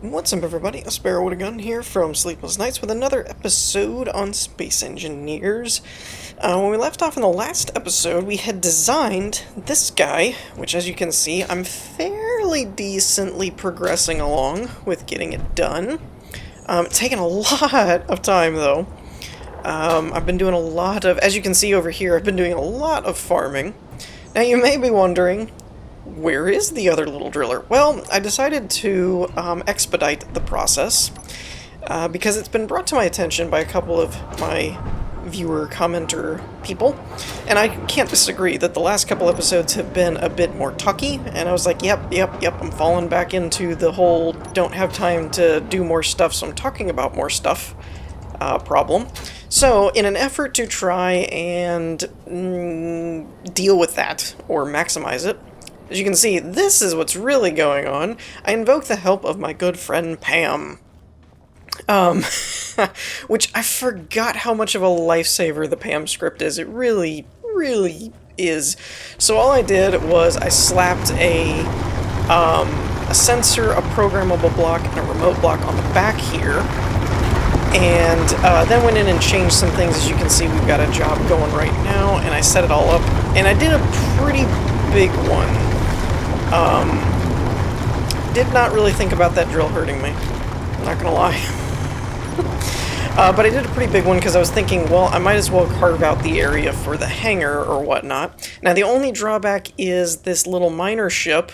What's up, everybody? A Sparrow with a Gun here from Sleepless Nights with another episode on Space Engineers. When we left off in the last episode, we had designed this guy, which, as you can see, I'm fairly decently progressing along with getting it done. It's taken a lot of time, though. I've been doing a lot of, as you can see over here, I've been doing a lot of farming. Now, you may be wondering, where is the other little driller? Well, I decided to expedite the process because it's been brought to my attention by a couple of my viewer, commenter people, and I can't disagree that the last couple episodes have been a bit more talky, and I was like, yep, I'm falling back into the whole don't have time to do more stuff, so I'm talking about more stuff problem. So, in an effort to try and deal with that, or maximize it, as you can see, this is what's really going on. I invoke the help of my good friend PAM. Which I forgot how much of a lifesaver the PAM script is. It really is. So all I did was I slapped a sensor, a programmable block, and a remote block on the back here. And then went in and changed some things. As you can see, we've got a job going right now, and I set it all up. And I did a pretty big one. Did not really think about that drill hurting me. I'm not gonna lie. But I did a pretty big one because I was thinking, well, I might as well carve out the area for the hangar or whatnot. Now, the only drawback is this little miner ship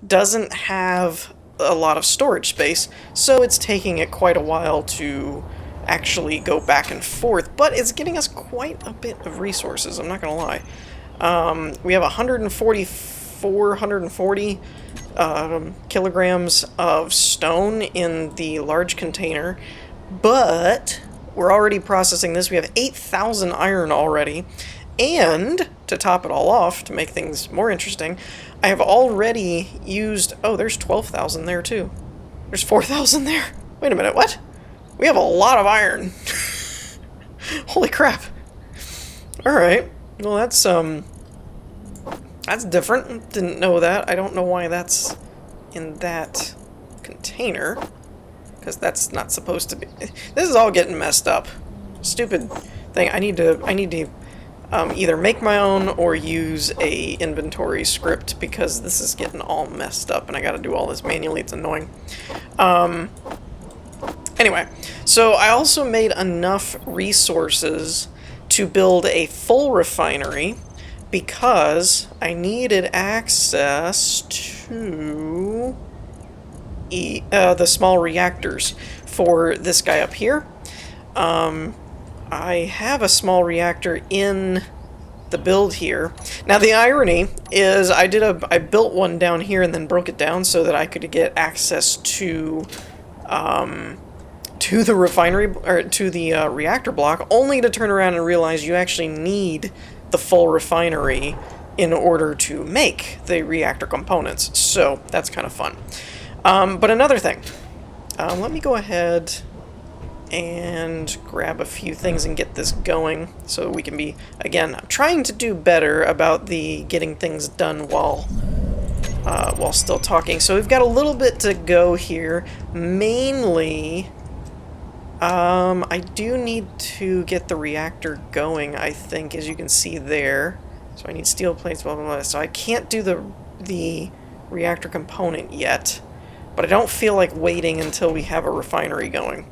doesn't have a lot of storage space, so it's taking it quite a while to actually go back and forth, but it's getting us quite a bit of resources, I'm not gonna lie. We have 140 kilograms of stone in the large container, but we're already processing this. We have 8,000 iron already, and to top it all off, to make things more interesting, I have already used... Oh, there's 12,000 there too. There's 4,000 there. Wait a minute, what? We have a lot of iron. Holy crap. Alright, well that's different. Didn't know that. I don't know why that's in that container, because that's not supposed to be. This is all getting messed up. Stupid thing. I need to either make my own or use a inventory script, because this is getting all messed up and I got to do all this manually. It's annoying. Anyway, so I also made enough resources to build a full refinery, because I needed access to the small reactors for this guy up here. I have a small reactor in the build here. Now, the irony is I built one down here and then broke it down so that I could get access to the refinery, or to the reactor block, only to turn around and realize you actually need the full refinery in order to make the reactor components. So that's kind of fun. But another thing, let me go ahead and grab a few things and get this going so we can be, again, I'm trying to do better about the getting things done while still talking. So we've got a little bit to go here. Mainly, I do need to get the reactor going, I think, as you can see there. So I need steel plates, blah, blah, blah. So I can't do the reactor component yet, but I don't feel like waiting until we have a refinery going.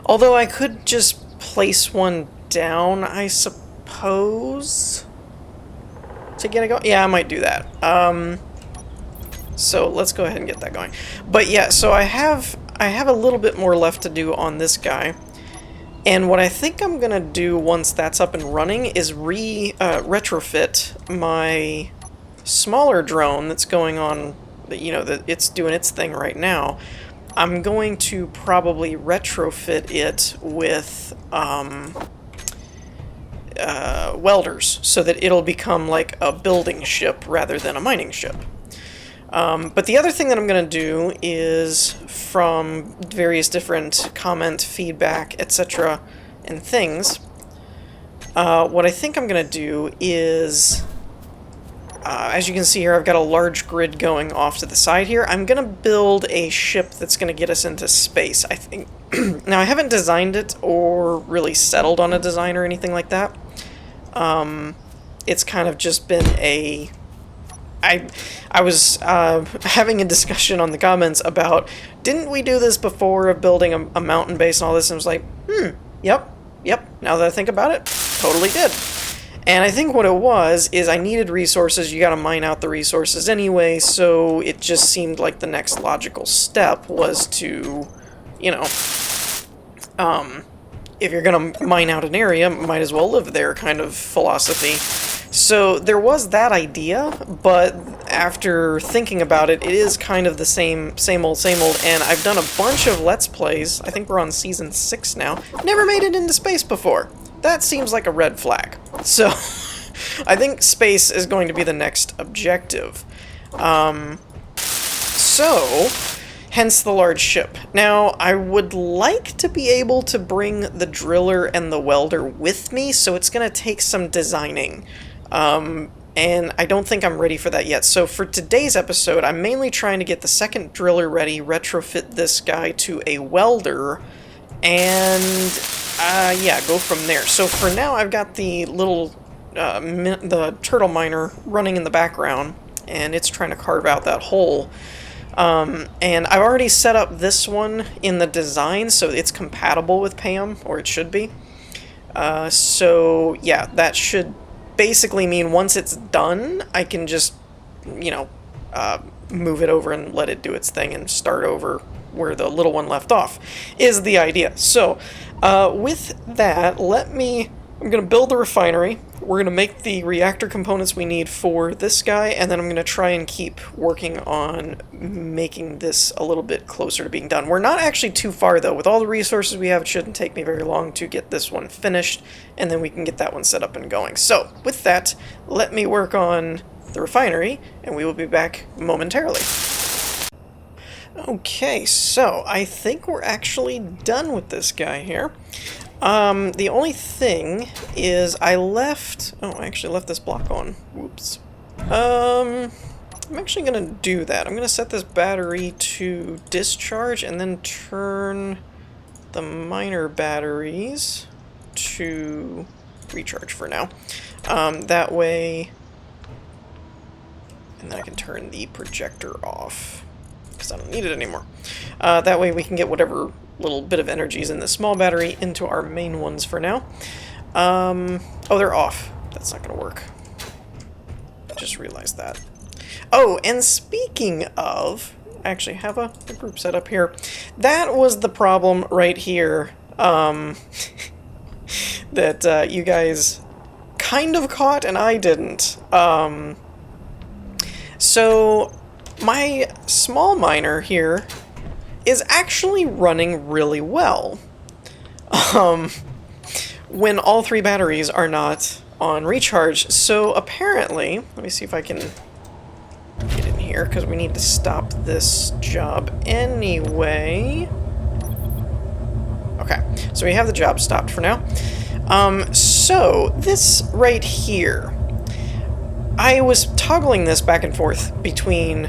Although I could just place one down, I suppose, to get it going. Yeah, I might do that. So let's go ahead and get that going. But yeah, so I have a little bit more left to do on this guy. And what I think I'm gonna do once that's up and running is retrofit my smaller drone that's going on, you know, that it's doing its thing right now. I'm going to probably retrofit it with welders, so that it'll become like a building ship rather than a mining ship. But the other thing that I'm going to do is, from various different comment, feedback, etc. and things, what I think I'm going to do is as you can see here, I've got a large grid going off to the side here. I'm going to build a ship that's going to get us into space, I think. Now, I haven't designed it or really settled on a design or anything like that. It's kind of just been a... I was having a discussion on the comments about, didn't we do this before of building a mountain base and all this? And I was like, yep, now that I think about it, totally did. And I think what it was is I needed resources. You got to mine out the resources anyway, so it just seemed like the next logical step was to, you know, if you're going to mine out an area, might as well live there kind of philosophy. So there was that idea, but after thinking about it, it is kind of the same old, and I've done a bunch of Let's Plays. I think we're on Season 6 now. Never made it into space before. That seems like a red flag. So, I think space is going to be the next objective. Hence the large ship. Now, I would like to be able to bring the driller and the welder with me, so it's going to take some designing. And I don't think I'm ready for that yet. So for today's episode, I'm mainly trying to get the second driller ready, retrofit this guy to a welder, and yeah, go from there. So for now, I've got the little the turtle miner running in the background, and it's trying to carve out that hole. And I've already set up this one in the design, so it's compatible with PAM, or it should be. So yeah, that should basically mean once it's done, I can just, you know, move it over and let it do its thing and start over where the little one left off, is the idea. So, with that, I'm going to build the refinery. We're going to make the reactor components we need for this guy, and then I'm going to try and keep working on making this a little bit closer to being done. We're not actually too far, though. With all the resources we have, it shouldn't take me very long to get this one finished, and then we can get that one set up and going. So, with that, let me work on the refinery, and we will be back momentarily. Okay, so I think we're actually done with this guy here. The only thing is I actually left this block on. Whoops. I'm actually gonna do that. I'm gonna set this battery to discharge and then turn the minor batteries to recharge for now. That way, and then I can turn the projector off, because I don't need it anymore. That way we can get whatever little bit of energy is in the small battery into our main ones for now. Oh, they're off. That's not going to work. I just realized that. Oh, and speaking of, I actually have a group set up here. That was the problem right here that you guys kind of caught and I didn't. So my small miner here is actually running really well when all three batteries are not on recharge. So apparently, let me see if I can get in here, because we need to stop this job anyway. Okay, so we have the job stopped for now. So this right here, I was toggling this back and forth between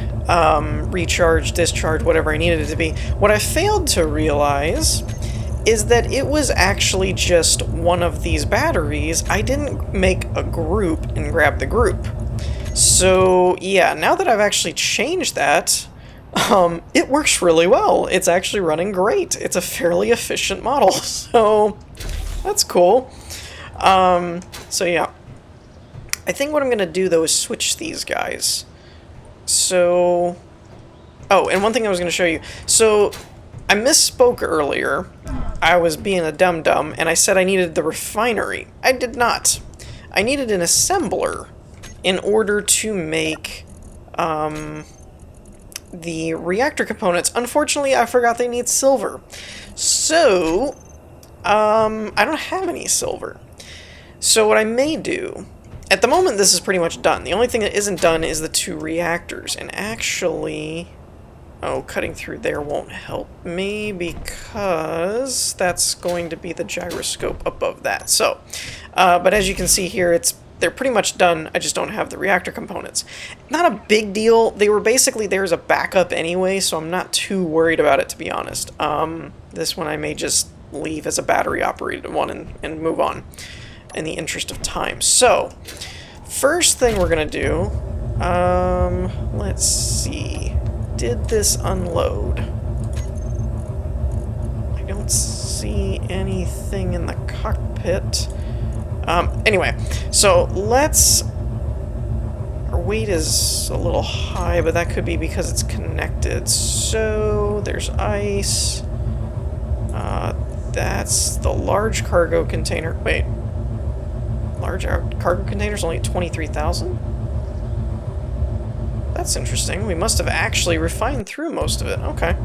recharge, discharge, whatever I needed it to be. What I failed to realize is that it was actually just one of these batteries. I didn't make a group and grab the group. So yeah, now that I've actually changed that, it works really well. It's actually running great. It's a fairly efficient model, so that's cool. So yeah. I think what I'm going to do, though, is switch these guys. So... Oh, and one thing I was going to show you. So, I misspoke earlier. I was being a dum-dum, and I said I needed the refinery. I did not. I needed an assembler in order to make the reactor components. Unfortunately, I forgot they need silver. So, I don't have any silver. So what I may do... At the moment, this is pretty much done. The only thing that isn't done is the two reactors. And actually... Oh, cutting through there won't help me because that's going to be the gyroscope above that. So, but as you can see here, it's they're pretty much done. I just don't have the reactor components. Not a big deal. They were basically there as a backup anyway, so I'm not too worried about it, to be honest. This one I may just leave as a battery-operated one and move on in the interest of time. So, first thing we're going to do, let's see. Did this unload? I don't see anything in the cockpit. Anyway, so let's... Our weight is a little high, but that could be because it's connected. So, there's ice. That's the large cargo container. Wait. Large cargo container's only 23,000? That's interesting. We must have actually refined through most of it. Okay.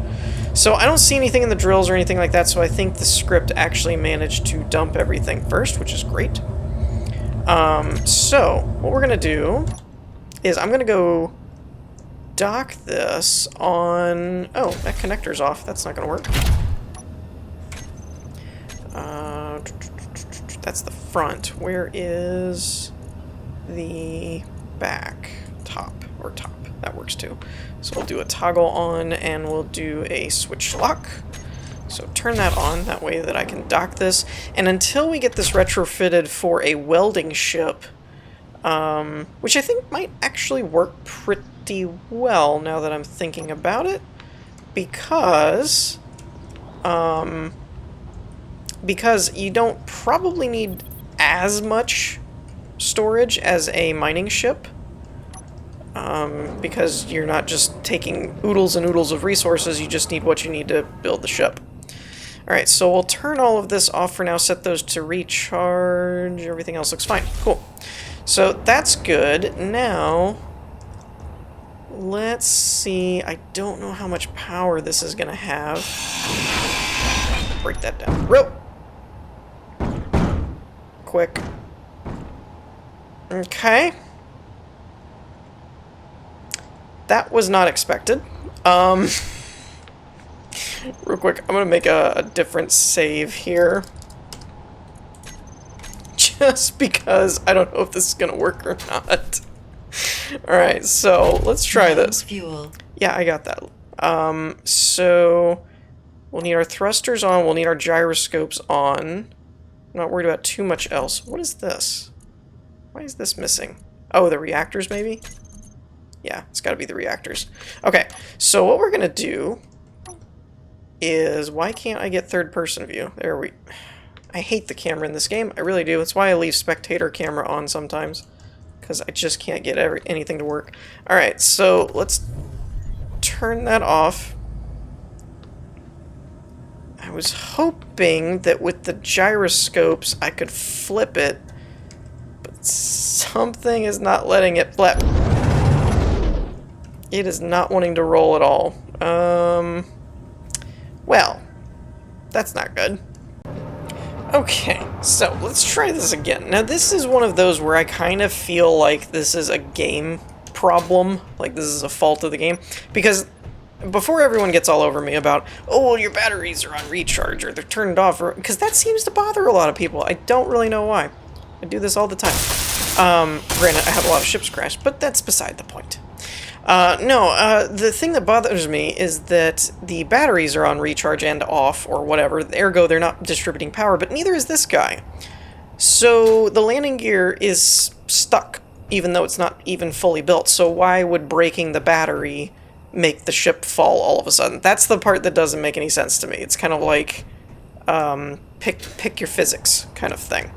So I don't see anything in the drills or anything like that, so I think the script actually managed to dump everything first, which is great. So what we're going to do is I'm going to go dock this on... Oh, that connector's off. That's not going to work. That's the front. Where is the back? Top. Or top. That works too. So we'll do a toggle on and we'll do a switch lock. So turn that on, that way that I can dock this. And until we get this retrofitted for a welding ship, which I think might actually work pretty well now that I'm thinking about it, because you don't probably need as much storage as a mining ship, because you're not just taking oodles and oodles of resources, you just need what you need to build the ship. Alright, so we'll turn all of this off for now, set those to recharge, everything else looks fine. Cool. So that's good. Now, let's see, I don't know how much power this is going to have. Break that down. Rope! Quick. Okay. That was not expected. Real quick, I'm gonna make a different save here. Just because I don't know if this is gonna work or not. Alright, so let's try this. Fuel. Yeah, I got that. So we'll need our thrusters on, we'll need our gyroscopes on. I'm not worried about too much else. What is this? Why is this missing? Oh, the reactors maybe? Yeah, it's gotta be the reactors. Okay, so what we're gonna do is, why can't I get third person view? There we... I hate the camera in this game, I really do. That's why I leave spectator camera on sometimes, because I just can't get anything to work. Alright, so let's turn that off. I was hoping that with the gyroscopes I could flip it, but something is not letting it flip. It is not wanting to roll at all. Well, that's not good. Okay, so let's try this again. Now this is one of those where I kind of feel like this is a game problem, like this is a fault of the game, because before everyone gets all over me about, oh, well, your batteries are on recharge or they're turned off, because that seems to bother a lot of people. I don't really know why. I do this all the time. Granted, I have a lot of ships crash, but that's beside the point. The thing that bothers me is that the batteries are on recharge and off, or whatever, ergo they're not distributing power, but neither is this guy. So the landing gear is stuck, even though it's not even fully built, so why would breaking the battery make the ship fall all of a sudden? That's the part that doesn't make any sense to me. It's kind of like, pick your physics kind of thing.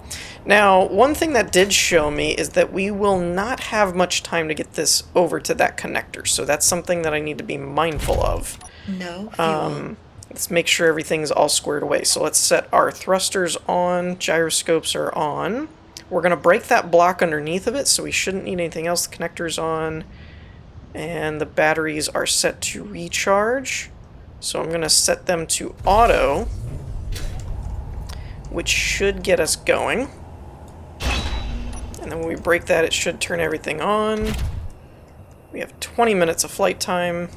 Now, one thing that did show me is that we will not have much time to get this over to that connector, so that's something that I need to be mindful of. No fuel. Let's make sure everything's all squared away. So let's set our thrusters on, gyroscopes are on. We're going to break that block underneath of it, so we shouldn't need anything else. The connector's on, and the batteries are set to recharge. So I'm going to set them to auto, which should get us going. And then when we break that, it should turn everything on. We have 20 minutes of flight time,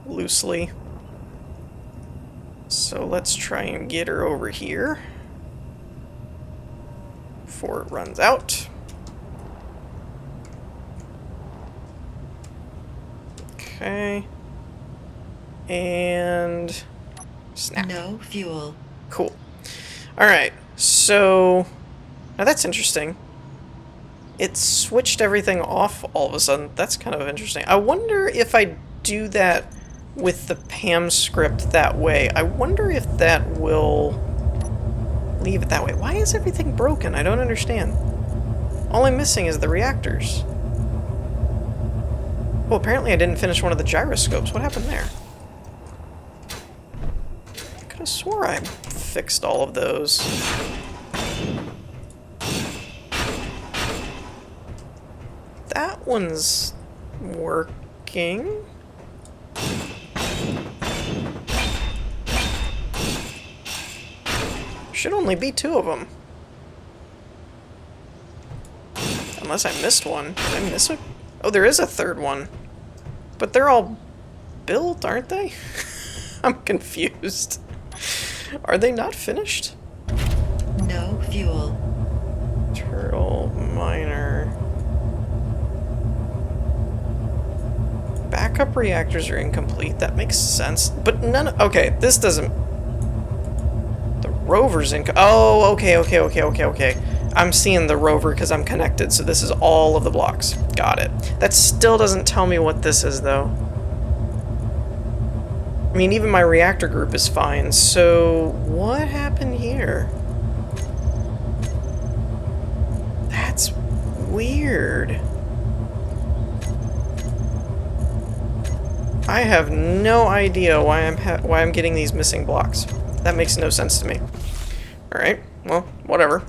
loosely. So let's try and get her over here before it runs out. Okay. And snap. No fuel. Cool. Alright, so now that's interesting. It switched everything off all of a sudden. That's kind of interesting. I wonder if I do that with the PAM script that way. I wonder if that will leave it that way. Why is everything broken? I don't understand. All I'm missing is the reactors. Oh, apparently I didn't finish one of the gyroscopes. What happened there? I could have swore I fixed all of those. That one's working. Should only be 2 of them. Unless I missed one. Did I miss it? Oh, there is a 3rd one. But they're all built, aren't they? I'm confused. Are they not finished? No fuel. Turtle, miner. Backup reactors are incomplete. That makes sense. But none... Okay, this doesn't... The rover's oh, okay. I'm seeing the rover because I'm connected, so this is all of the blocks. Got it. That still doesn't tell me what this is, though. I mean, even my reactor group is fine, so what happened here? That's weird. I have no idea why I'm getting these missing blocks. That makes no sense to me. All right, well, whatever.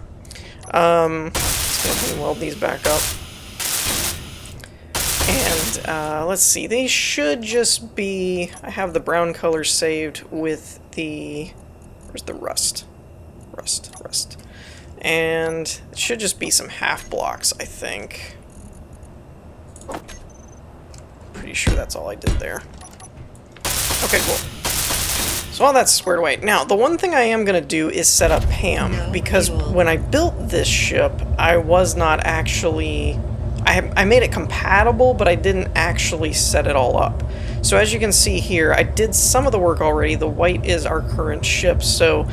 Let's go ahead and weld these back up. And let's see, they should just be. I have the brown color saved with the. Where's the rust? Rust. And it should just be some half blocks, I think. Pretty sure that's all I did there. Okay, cool. So all that's squared away. Now, the one thing I am going to do is set up PAM, because when I built this ship, I was not actually... I made it compatible, but I didn't actually set it all up. So as you can see here, I did some of the work already. The white is our current ship, so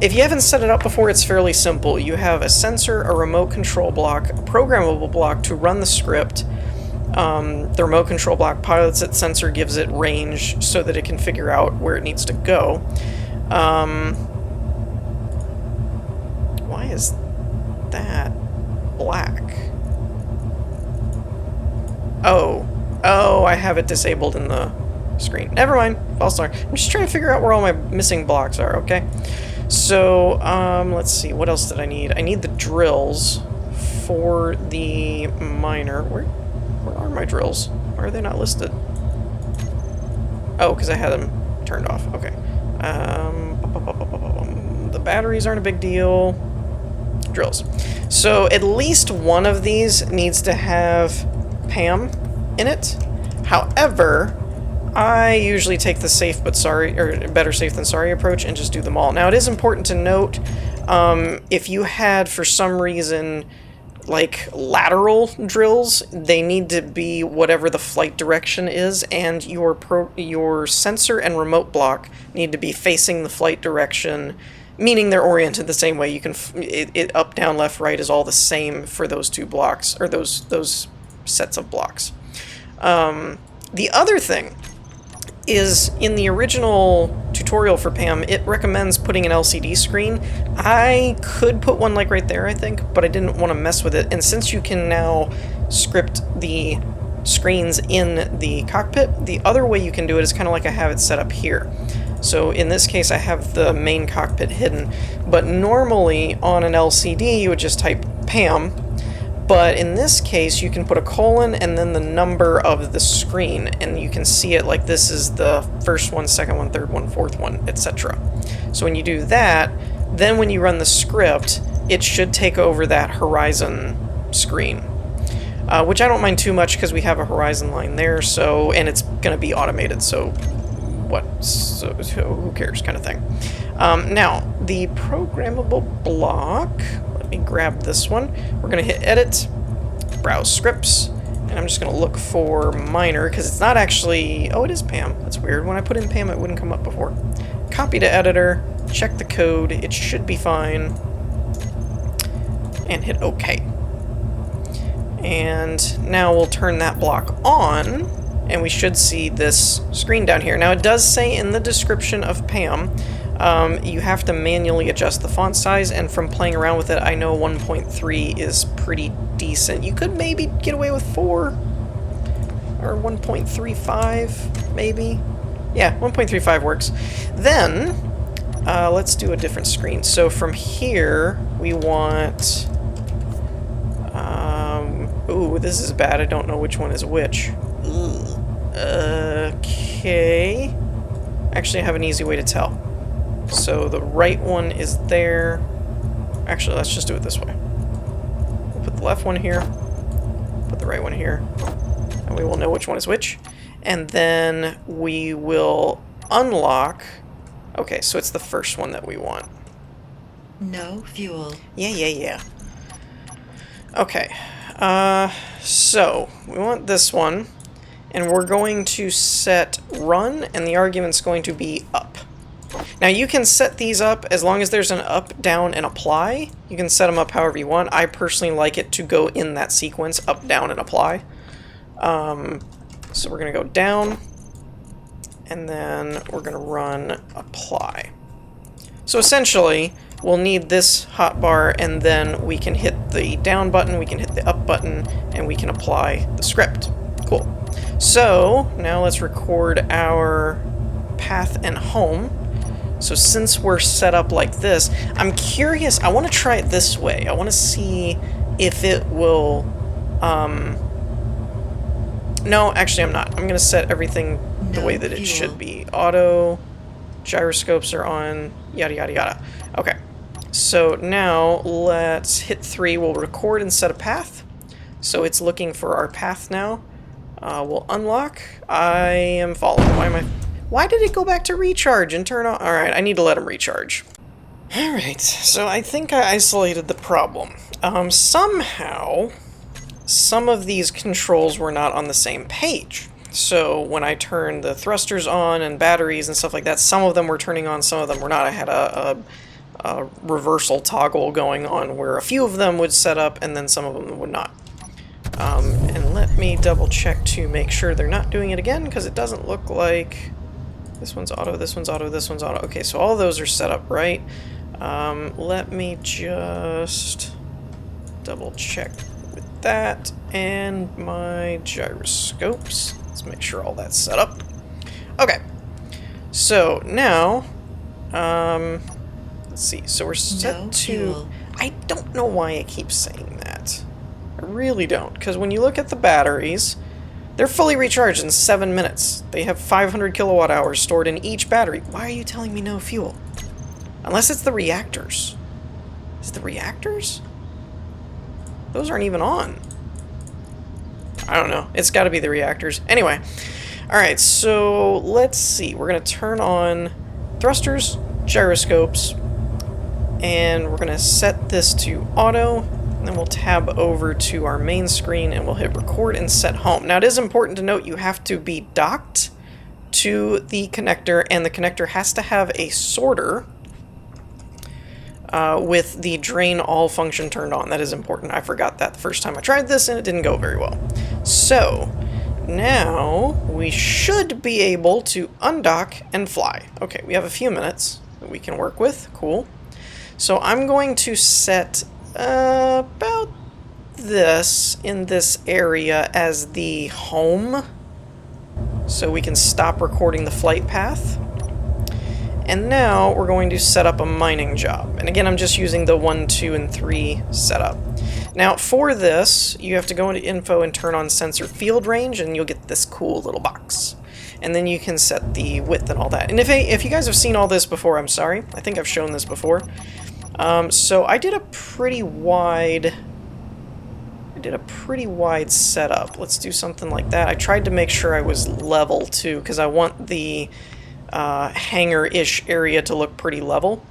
if you haven't set it up before, it's fairly simple. You have a sensor, a remote control block, a programmable block to run the script. The remote control block pilots it, sensor gives it range so that it can figure out where it needs to go. Why is that black? Oh, I have it disabled in the screen. Never mind, false start. I'm just trying to figure out where all my missing blocks are, okay? So, let's see, what else did I need? I need the drills for the miner. Where are my drills? Why are they not listed? Oh, because I had them turned off. Okay. The batteries aren't a big deal. Drills. So at least one of these needs to have PAM in it. However, I usually take the safe but sorry, or better safe than sorry approach and just do them all. Now it is important to note, if you had for some reason like lateral drills, they need to be whatever the flight direction is, and your sensor and remote block need to be facing the flight direction, meaning they're oriented the same way. You can it up, down, left, right is all the same for those 2 blocks, or those sets of blocks. The other thing is, in the original tutorial for PAM, it recommends putting an LCD screen. I could put one like right there, I think, but I didn't want to mess with it. And since you can now script the screens in the cockpit, the other way you can do it is kind of like I have it set up here. So in this case, I have the main cockpit hidden, but normally on an LCD, you would just type PAM. But in this case, you can put a colon and then the number of the screen, and you can see it like this is the first one, second one, third one, fourth one, etc. So when you do that, then when you run the script, it should take over that horizon screen, which I don't mind too much because we have a horizon line there, so, and it's going to be automated, so what, so who cares kind of thing. Now, the programmable block, let me grab this one. We're going to hit Edit, Browse Scripts, And I'm just going to look for minor, because it's not actually... Oh, it is PAM. That's weird. When I put in PAM, it wouldn't come up before. Copy to editor, check the code. It should be fine. And hit OK. And now we'll turn that block on, and we should see this screen down here. Now, it does say in the description of PAM, you have to manually adjust the font size, and from playing around with it, I know 1.3 is pretty decent. You could maybe get away with 4, or 1.35, maybe. Yeah, 1.35 works. Then, let's do a different screen. So from here, we want... ooh, this is bad. I don't know which one is which. Okay. Actually, I have an easy way to tell. So the right one is there. Actually, let's just do it this way. We'll put the left one here, put the right one here, and we will know which one is which. And then we will unlock... Okay, so it's the first one that we want. No fuel. Yeah. Okay, so we want this one, and we're going to set run, and the argument's going to be up. Now you can set these up as long as there's an up, down, and apply. You can set them up however you want. I personally like it to go in that sequence, up, down, and apply. So we're going to go down, and then we're going to run apply. So essentially, we'll need this hotbar, and then we can hit the down button, we can hit the up button, and we can apply the script. Cool. So now let's record our path and home. So since we're set up like this, I'm curious, I want to try it this way. I want to see if it will, no, actually I'm not. I'm going to set everything the way that it should be. Auto, gyroscopes are on, yada yada yada. Okay, so now let's hit 3. We'll record and set a path. So it's looking for our path now. We'll unlock. I am following. Why did it go back to recharge and turn on? Alright, I need to let him recharge. Alright, so I think I isolated the problem. Somehow, some of these controls were not on the same page. So when I turned the thrusters on and batteries and stuff like that, some of them were turning on, some of them were not. I had a reversal toggle going on where a few of them would set up and then some of them would not. And let me double check to make sure they're not doing it again, because it doesn't look like... This one's auto, this one's auto, this one's auto. Okay, so all those are set up right. Let me just double check with that and my gyroscopes. Let's make sure all that's set up. Okay, so now, let's see. So we're set to... I don't know why it keeps saying that. I really don't, because when you look at the batteries... They're fully recharged in 7 minutes. They have 500 kilowatt hours stored in each battery. Why are you telling me no fuel? Unless it's the reactors. Is it the reactors? Those aren't even on. I don't know. It's got to be the reactors. Anyway. Alright, so let's see. We're going to turn on thrusters, gyroscopes, and we're going to set this to auto. And then we'll tab over to our main screen and we'll hit record and set home. Now it is important to note you have to be docked to the connector, and the connector has to have a sorter with the drain all function turned on. That is important. I forgot that the first time I tried this and it didn't go very well. So now we should be able to undock and fly. Okay, we have a few minutes that we can work with. Cool. So I'm going to set about this in this area as the home, so we can stop recording the flight path. And now we're going to set up a mining job, and again I'm just using the 1, 2, and 3 setup. Now for this you have to go into info and turn on sensor field range, and you'll get this cool little box, and then you can set the width and all that. And if you guys have seen all this before, I'm sorry, I think I've shown this before. So I did a pretty wide setup. Let's do something like that. I tried to make sure I was level too, because I want the hangar-ish area to look pretty level.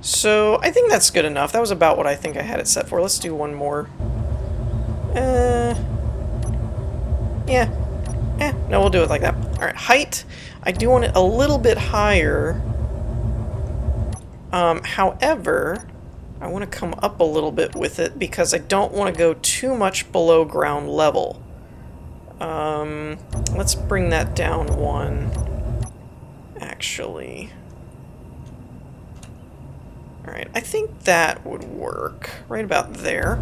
So I think that's good enough. That was about what I think I had it set for. Let's do one more. Yeah. No, we'll do it like that. Alright, height. I do want it a little bit higher. However, I want to come up a little bit with it because I don't want to go too much below ground level. Let's bring that down one, actually. Alright, I think that would work. Right about there.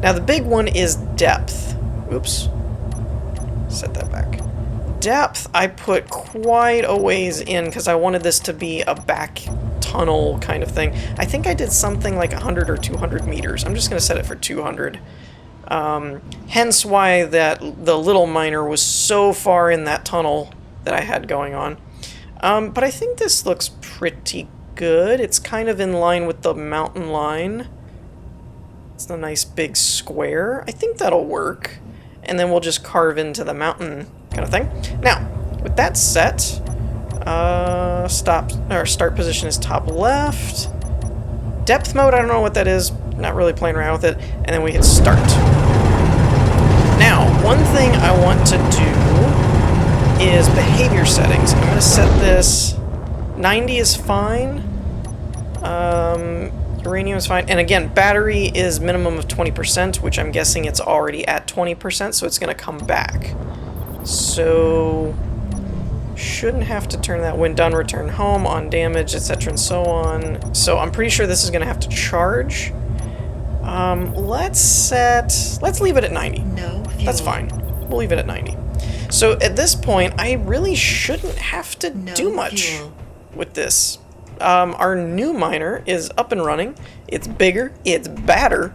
Now the big one is depth. Oops. Set that back. Depth, I put quite a ways in because I wanted this to be a back tunnel kind of thing. I think I did something like 100 or 200 meters. I'm just going to set it for 200. Hence why the little miner was so far in that tunnel that I had going on. But I think this looks pretty good. It's kind of in line with the mountain line. It's a nice big square. I think that'll work. And then we'll just carve into the mountain kind of thing. Now, with that set, start position is top left. Depth mode, I don't know what that is. Not really playing around with it. And then we hit start. Now, one thing I want to do is behavior settings. I'm going to set this 90 is fine. Uranium is fine. And again, battery is minimum of 20%, which I'm guessing it's already at 20%, so it's going to come back. So, shouldn't have to turn that when done, return home, on damage, etc. and so on. So I'm pretty sure this is going to have to charge. Let's leave it at 90. No fuel. That's fine. We'll leave it at 90. So at this point, I really shouldn't have to do much with this. Our new miner is up and running. It's bigger, it's badder,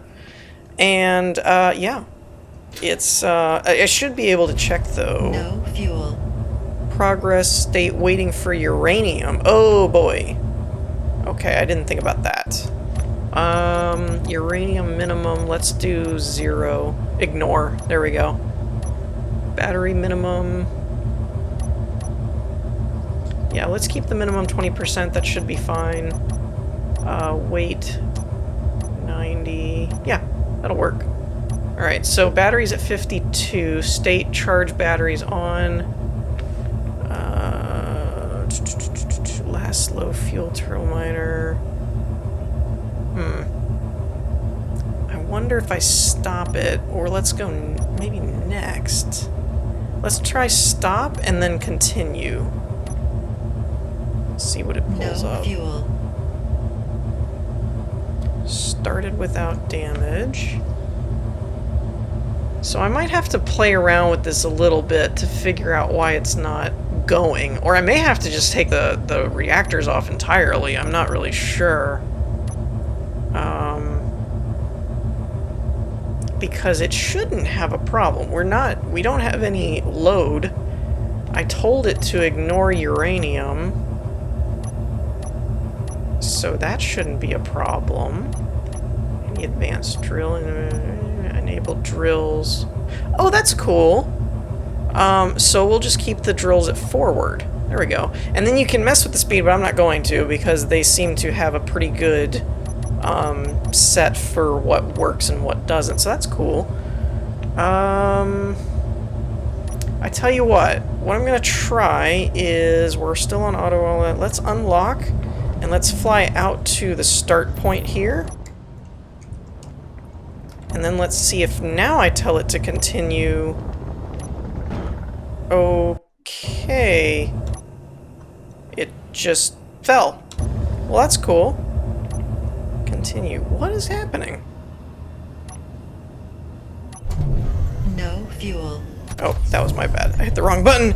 and yeah. It's I should be able to check though. No fuel. Progress state waiting for uranium. Oh boy. Okay, I didn't think about that. Uranium minimum, let's do 0. Ignore. There we go. Battery minimum. Yeah, let's keep the minimum 20%. That should be fine. Weight 90. Yeah, that'll work. Alright, so batteries at 52. State charge batteries on. Last low fuel turtle miner. I wonder if I stop it, or let's go maybe next. Let's try stop and then continue. See what it pulls up. No fuel. Started without damage. So I might have to play around with this a little bit to figure out why it's not going. Or I may have to just take the reactors off entirely. I'm not really sure. Because it shouldn't have a problem. We don't have any load. I told it to ignore uranium. So that shouldn't be a problem. Any advanced drilling, enable drills. Oh, that's cool. So we'll just keep the drills at forward. There we go. And then you can mess with the speed, but I'm not going to because they seem to have a pretty good set for what works and what doesn't. So that's cool. I tell you what I'm going to try is, we're still on auto, let's unlock and let's fly out to the start point here. And then let's see if now I tell it to continue. Okay. It just fell. Well, that's cool. Continue. What is happening? No fuel. Oh, that was my bad. I hit the wrong button.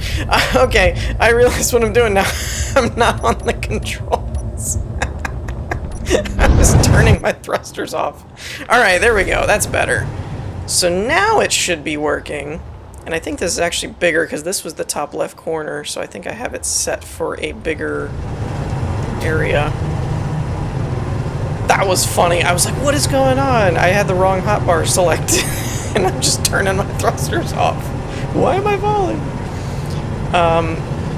Okay, I realize what I'm doing now. I'm not on the controls. I'm just turning my thrusters off. Alright, there we go. That's better. So now it should be working. And I think this is actually bigger because this was the top left corner. So I think I have it set for a bigger area. That was funny. I was like, what is going on? I had the wrong hotbar selected. And I'm just turning my thrusters off. Why am I falling?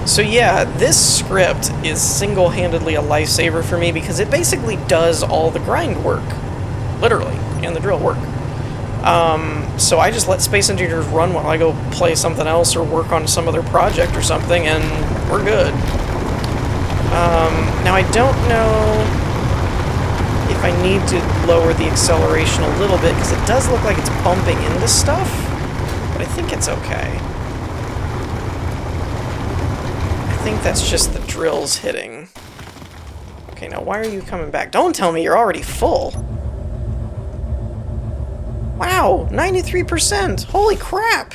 So yeah, this script is single-handedly a lifesaver for me because it basically does all the grind work. Literally. And the drill work. So I just let Space Engineers run while I go play something else or work on some other project or something, and we're good. Now I don't know if I need to lower the acceleration a little bit, because it does look like it's bumping into stuff, but I think it's okay. I think that's just the drills hitting. Okay, now why are you coming back? Don't tell me you're already full. Wow, 93%! Holy crap!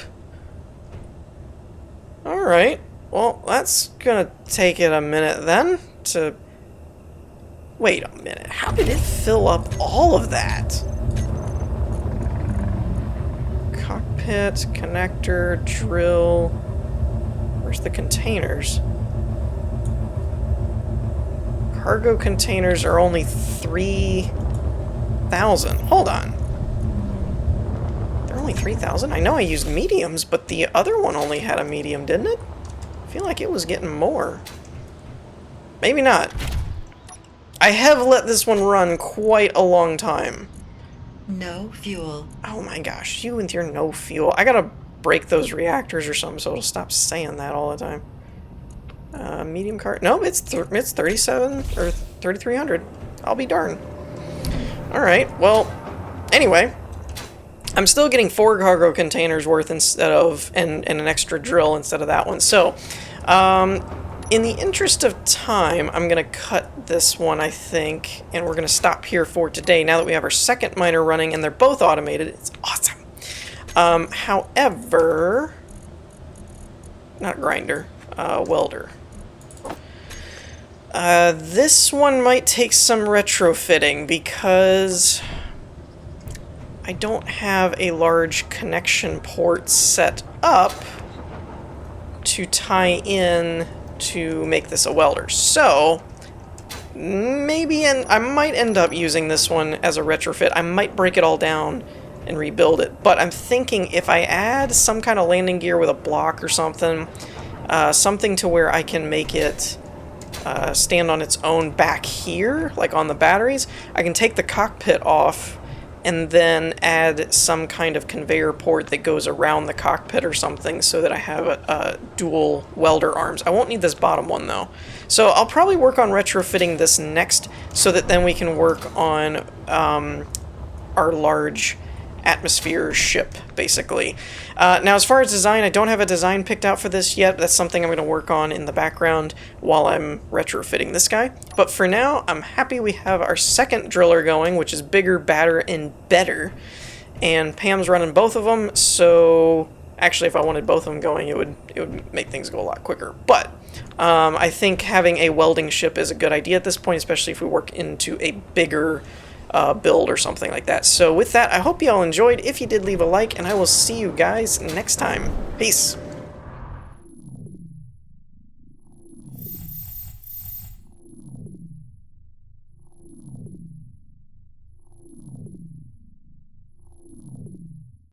Alright, well, that's gonna take it a minute then to... Wait a minute, how did it fill up all of that? Cockpit, connector, drill... Where's the containers? Cargo containers are only 3,000. Hold on. They're only 3,000? I know I used mediums, but the other one only had a medium, didn't it? I feel like it was getting more. Maybe not. I have let this one run quite a long time. No fuel. Oh my gosh, you with your no fuel. I gotta break those reactors or something so it'll stop saying that all the time. Medium cart. No, it's 37 or 3,300. I'll be darned. Alright, well, anyway. I'm still getting 4 cargo containers worth instead of, and an extra drill instead of that one. So, in the interest of time, I'm going to cut this one, I think, and we're going to stop here for today now that we have our second miner running and they're both automated. It's awesome. However, not grinder, welder. This one might take some retrofitting because I don't have a large connection port set up to tie in to make this a welder. So, maybe I might end up using this one as a retrofit. I might break it all down and rebuild it. But I'm thinking if I add some kind of landing gear with a block or something, something to where I can make it stand on its own back here, like on the batteries, I can take the cockpit off and then add some kind of conveyor port that goes around the cockpit or something so that I have a dual welder arms. I won't need this bottom one though. So I'll probably work on retrofitting this next so that then we can work on our large atmosphere ship, basically. Now, as far as design, I don't have a design picked out for this yet. That's something I'm going to work on in the background while I'm retrofitting this guy. But for now, I'm happy we have our second driller going, which is bigger, badder, and better. And Pam's running both of them, so actually, if I wanted both of them going, it would make things go a lot quicker. But I think having a welding ship is a good idea at this point, especially if we work into a bigger build or something like that. So with that, I hope you all enjoyed. If you did, leave a like, and I will see you guys next time. Peace.